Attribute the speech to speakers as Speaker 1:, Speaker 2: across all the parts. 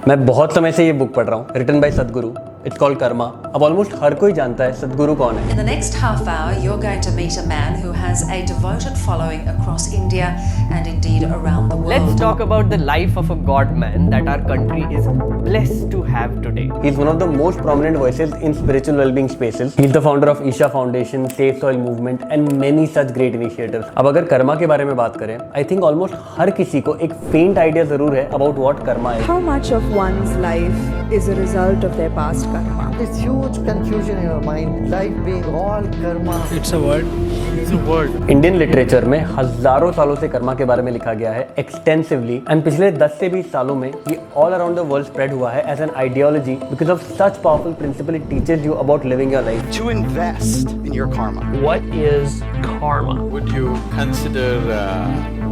Speaker 1: मैं बहुत समय से ये बुक पढ़ रहा हूँ, रिटन बाय सदगुरु। It's called Karma. अब ऑलमोस्ट हर कोई जानता है सदगुरु कौन है।
Speaker 2: In the next half hour, you're going to meet a man who has a devoted following across India and indeed around the world.
Speaker 3: Let's talk about the life of a God man that our country is blessed to have today.
Speaker 1: He's one of the most prominent voices in spiritual well-being spaces. He's the founder of Isha Foundation, Safe Soil Movement and many such great initiatives. अब अगर कर्मा के बारे में बात करें, I think almost हर किसी को एक faint idea जरूर है about what karma is.
Speaker 4: How much of one's life is a result of their past karma?
Speaker 5: This huge confusion in your mind, life being all karma.
Speaker 6: It's a word. It's a word.
Speaker 1: Indian literature में हजारों सालों से कर्मा के बारे में लिखा गया है एक्सटेंसिवली, एंड पिछले 10 से 20 सालों में ये all around the world spread हुआ है as an ideology because of such powerful principle it teaches you about living your life.
Speaker 7: To invest in your karma.
Speaker 6: What is karma?
Speaker 8: Would you consider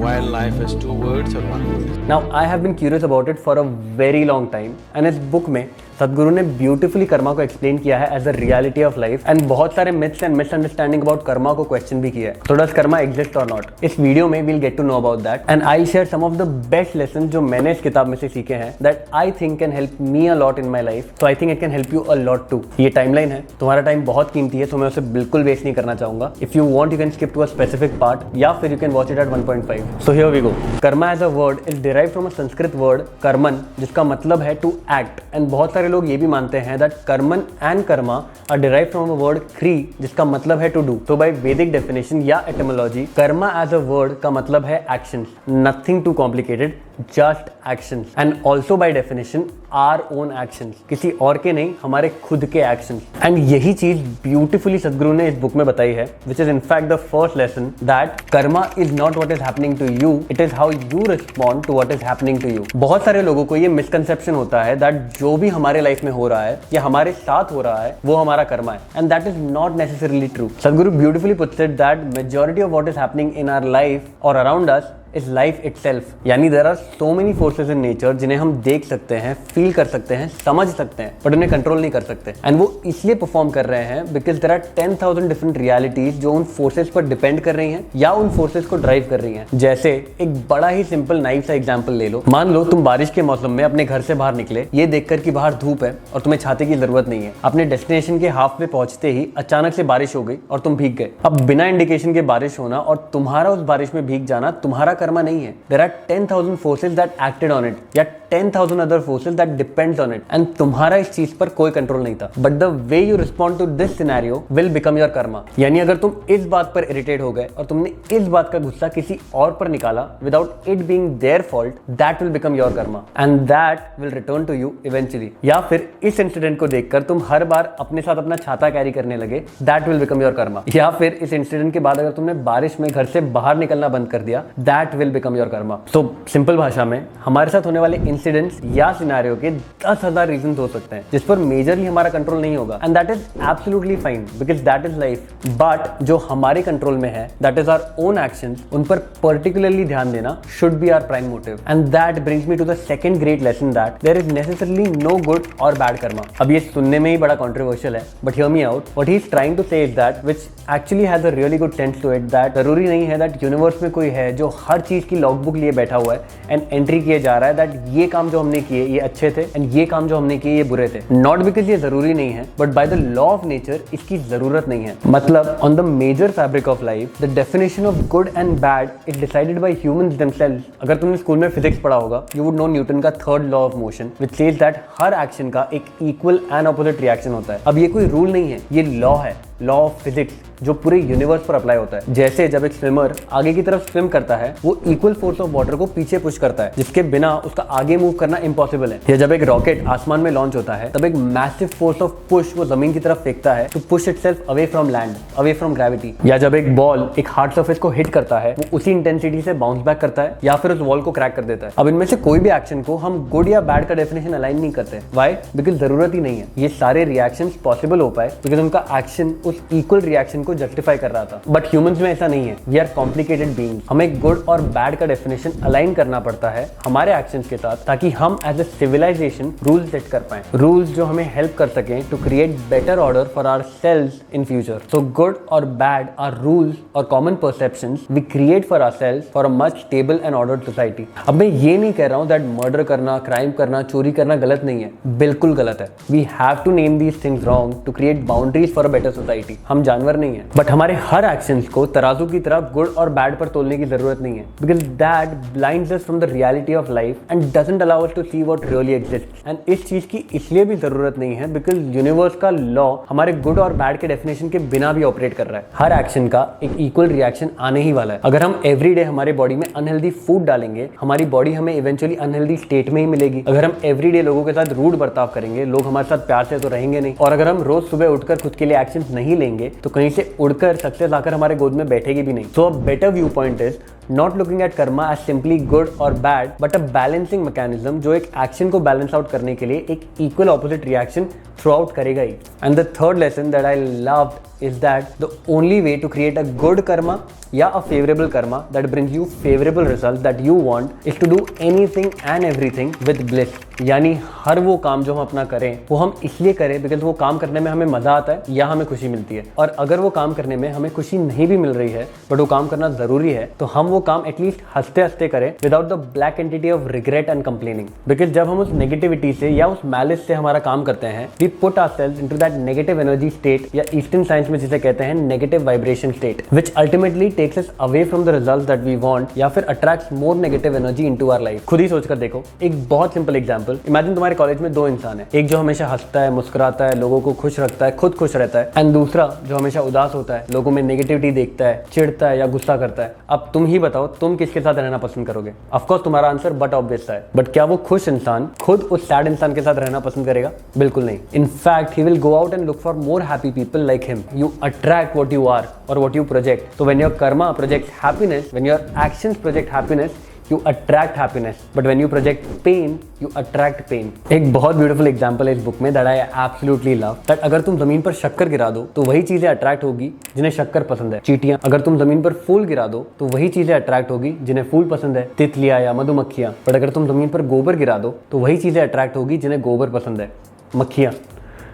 Speaker 8: wildlife as two words or one word?
Speaker 1: Now I have been curious about it for a very long time, and इस book में सदगुरु ने beautifully karma को explain किया है as a reality of life, and बहुत सारे myths and misunderstanding about karma को question भी किया है। तो डज कर्मा एग्जिस्ट और नॉट? इस वीडियो में we'll get to know about that, and I share some of the best lesson जो मैंने इस किताब में से सीखे हैं that I think can help me a lot in my life. So I think it can help you a lot too. ये timeline है, तुम्हारा टाइम बहुत कीमती है, तो मैं उसे बिल्कुल वेस्ट नहीं करना चाहूंगा। If you want you can skip to a specific part, या फिर you can watch it at 1.5। So here we go. Karma as a word is derived from a Sanskrit word karman, जिसका मतलब है टू एक्ट, एंड बहुत सारे लोग ये भी मानते हैं that karman and karma are derived from a word kri, जिसका मतलब है टू डू। तो बाय वैदिक डेफिनेशन या etymology, karma as a word का मतलब है action, nothing too complicated, just action, and also by definition our own action, किसी और के नहीं, हमारे खुद के एक्शन। एंड यही चीज ब्यूटिफुली सदगुरु ने इस बुक में बताई है, which is in fact the first lesson that karma is not what is happening to you, it is how you respond to what is happening to you. बहुत सारे लोगों को ये मिसकंसेप्शन होता है दैट जो भी हमारे लाइफ में हो रहा है या हमारे साथ हो रहा है वो हमारा कर्मा है, and that is not necessarily true. Sadhguru beautifully puts it that majority of what is happening in our life और around us is life itself, यानी there are so many forces in nature जिन्हें हम देख सकते हैं, फील कर सकते हैं, समझ सकते हैं, बट उन्हें कंट्रोल नहीं कर सकते, एंड वो इसलिए परफॉर्म कर रहे हैं because there are 10,000 different realities जो उन फोर्सेस पर डिपेंड कर रही हैं या उन फोर्सेस को ड्राइव कर रही हैं। जैसे एक बड़ा ही सिंपल नाइफ सा एग्जांपल ले लो। मान लो तुम बारिश के मौसम में अपने घर से बाहर निकले, ये देखकर कि बाहर धूप है और तुम्हें छाते की जरूरत नहीं है। अपने डेस्टिनेशन के हाफ पे पहुंचते ही अचानक से बारिश हो गई और तुम भीग गए। अब बिना इंडिकेशन के बारिश होना और तुम्हारा उस बारिश में भीग जाना तुम्हारा कर्मा नहीं है। There are 10,000 forces that acted on it, या 10,000 other forces that depends on it, and तुम्हारा इस चीज पर कोई कंट्रोल नहीं था। But the way you respond to this scenario will become your karma। यानी अगर तुम इस बात पर इरिटेट हो गए और तुमने इस बात का गुस्सा किसी और पर निकाला without it being their fault, that will become your karma, and that will return to you eventually। या फिर इस इंसिडेंट को देखकर तुम हर बार अपने साथ अपना छाता कैरी करने लगे, that will become your karma। या फिर इस इंसिडेंट के बाद अगर तुमने बारिश में घर से बाहर निकलना बंद कर दिया, that will become your karma। तो सिंपल भाषा में हमारे साथ होने वाले इंसिडेंट्स या सिनेरियो के 10,000 रीजन हो सकते हैं जिस पर मेजरली हमारा कंट्रोल नहीं होगा, and that is absolutely fine because that is life. But जो हमारे कंट्रोल में है, that is our own actions, उन पर पर्टिकुलरली ध्यान देना should be our prime motive, and that brings me to the second great lesson that there is necessarily no good और bad karma. अब ये सुनने में ही बड़ा कंट्रोवर्शियल है, but hear me out. What he is trying to से is that which actually has a really good sense to it, that जरूरी नहीं है दैट यूनिवर्स में कोई है जो हर चीज की लॉगबुक लिए बैठा हुआ है एंड एंट्री किए जा रहा है दैट ये काम जो हमने किए ये अच्छे थे एंड ये काम जो हमने किए ये बुरे थे। नॉट बिकॉज ये जरूरी नहीं है, but by the law of nature इसकी जरूरत नहीं है। मतलब on the major fabric of life the definition of good and bad is decided by humans themselves. अगर तुमने स्कूल में फिजिक्स पढ़ा होगा, यू वुड नो न्यूटन का third law of motion which says that हर एक्शन का एक equal and opposite reaction होता है। अब ये कोई रूल नहीं है, ये लॉ है, लॉ ऑफ फिजिक्स जो पूरे यूनिवर्स पर अप्लाई होता है। जैसे जब एक स्विमर आगे की तरफ स्विम करता है, वो इक्वल फोर्स ऑफ वाटर को पीछे पुश करता है, जिसके बिना उसका आगे मूव करना इम्पॉसिबल है। या जब एक रॉकेट आसमान में लॉन्च होता है, तब एक मैसिव फोर्स ऑफ पुश वो जमीन की तरफ फेंकता है to push itself away from land, away from gravity. या जब एक बॉल एक हार्ड सरफेस को हिट करता है, वो उसी इंटेंसिटी से बाउंस बैक करता है या फिर उस वॉल को क्रैक कर देता है। अब इनमें से कोई भी एक्शन को हम गुड या बैड का डेफिनेशन अलाइन नहीं करते। व्हाई? बिकॉज जरूरत ही नहीं है। ये सारे रिएक्शंस पॉसिबल हो पाए बिकॉज उनका एक्शन उस इक्वल रिएक्शन को को जस्टिफाई कर रहा था, बट ह्यूमंस में ऐसा नहीं है। We are complicated beings. हमें गुड और बैड का डेफिनेशन अलाइन करना पड़ता है हमारे एक्शंस के साथ, ताकि हम as a civilization rule set कर पाए, रूल्स जो हमें हेल्प कर सकें to create better order for ourselves in future. So good और बैड आर रूल्स और common perceptions we create for ourselves for a much stable and ordered society. अब मैं ये नहीं कह रहा हूं दैट मर्डर करना, क्राइम करना, चोरी करना गलत नहीं है, बिल्कुल गलत है। We have to name these things wrong to create boundaries for a better society. हम जानवर नहीं है, बट हमारे हर एक्शंस को तराजू की तरह गुड और बैड पर तोलने की जरूरत नहीं है, because that blinds us from the reality of life and doesn't allow us to see what really exists. And इस चीज की इसलिए भी जरूरत नहीं है बिकॉज यूनिवर्स का लॉ हमारे गुड और बैड के डेफिनेशन के बिना भी ऑपरेट कर रहा है। हर एक्शन का एक इक्वल रिएक्शन आने ही वाला है। अगर हम एवरीडे हमारे बॉडी में अनहेल्दी फूड डालेंगे, हमारी बॉडी हमें इवेंचुअली अनहेल्दी स्टेट में ही मिलेगी। अगर हम एवरीडे लोगों के साथ रूड बर्ताव करेंगे, लोग हमारे साथ प्यार से तो रहेंगे नहीं। और अगर हम रोज सुबह उठकर खुद के लिए एक्शन नहीं लेंगे, तो कहीं से उड़कर सक्सेस आकर हमारे गोद में बैठेगी भी नहीं। So a better view point is not looking at karma as simply good or bad, but a balancing mechanism जो एक एक्शन को बैलेंस आउट करने के लिए एक equal opposite reaction throughout करेगा ही। And the third lesson that I loved is that the only way to create a good karma या a favorable karma that brings you favorable results that you want is to do anything and everything with bliss। यानी हर वो काम जो हम अपना करें वो हम इसलिए करें बिकॉज वो काम करने में हमें मजा आता है या हमें खुशी मिलती है। और अगर वो काम करने में हमें खुशी नहीं भी मिल रही है बट वो काम करना जरूरी है, तो हम वो काम एटलीस्ट हंसते हंसते करें without the black entity of regret and complaining. Because जब हम उस नेगेटिविटी से या उस मैलिस से हमारा काम करते हैं, we put ourselves into that negative energy state, या ईस्टर्न साइंस में जिसे कहते हैं negative vibration state, which ultimately takes us away from the results that we want, या फिर attracts more negative energy into our life. खुद ही सोचकर देखो, एक बहुत सिंपल एग्जांपल, इमेजिन तुम्हारे कॉलेज में दो इंसान है, एक जो हमेशा हंसता है, मुस्कुराता है, लोगों को खुश रखता है, खुद खुश रहता है, एंड दूसरा जो हमेशा उदास होता है, लोगों में नेगेटिविटी देखता है, चिढ़ता है या गुस्सा करता है। अब तुम ही बताओ, तुम किसके साथ रहना पसंद करोगे? ऑफ कोर्स तुम्हारा आंसर बट ऑब्वियस है, बट क्या वो खुश इंसान खुद उस सैड इंसान के साथ रहना पसंद करेगा? बिल्कुल नहीं। In fact he will go out and look for more happy people like him. You attract what you are or what you project. So when your karma projects happiness, when your actions project happiness, you attract happiness. But when you project pain, you attract pain. एक बहुत beautiful example है इस book में that I absolutely love. that अगर तुम जमीन पर शक्कर गिरा दो तो वही चीजें अट्रैक्ट होगी जिन्हें शक्कर पसंद है। चींटियां। अगर तुम जमीन पर फूल गिरा दो तो वही चीजें अट्रैक्ट होगी जिन्हें फूल पसंद है, तितलियां या मधुमक्खियां। बट अगर तुम जमीन पर गोबर गिरा दो तो वही चीजें अट्रैक्ट होगी जिन्हें गोबर पसंद है, मक्खियां।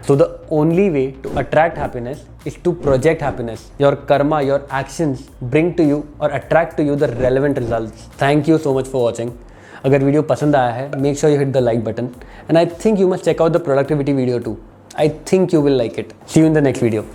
Speaker 1: So the only way to attract happiness is to project happiness. Your karma, your actions bring to you or attract to you the relevant results. Thank you so much for watching. अगर video पसंद आया है, make sure you hit the like button. And I think you must check out the productivity video too. I think you will like it. See you in the next video.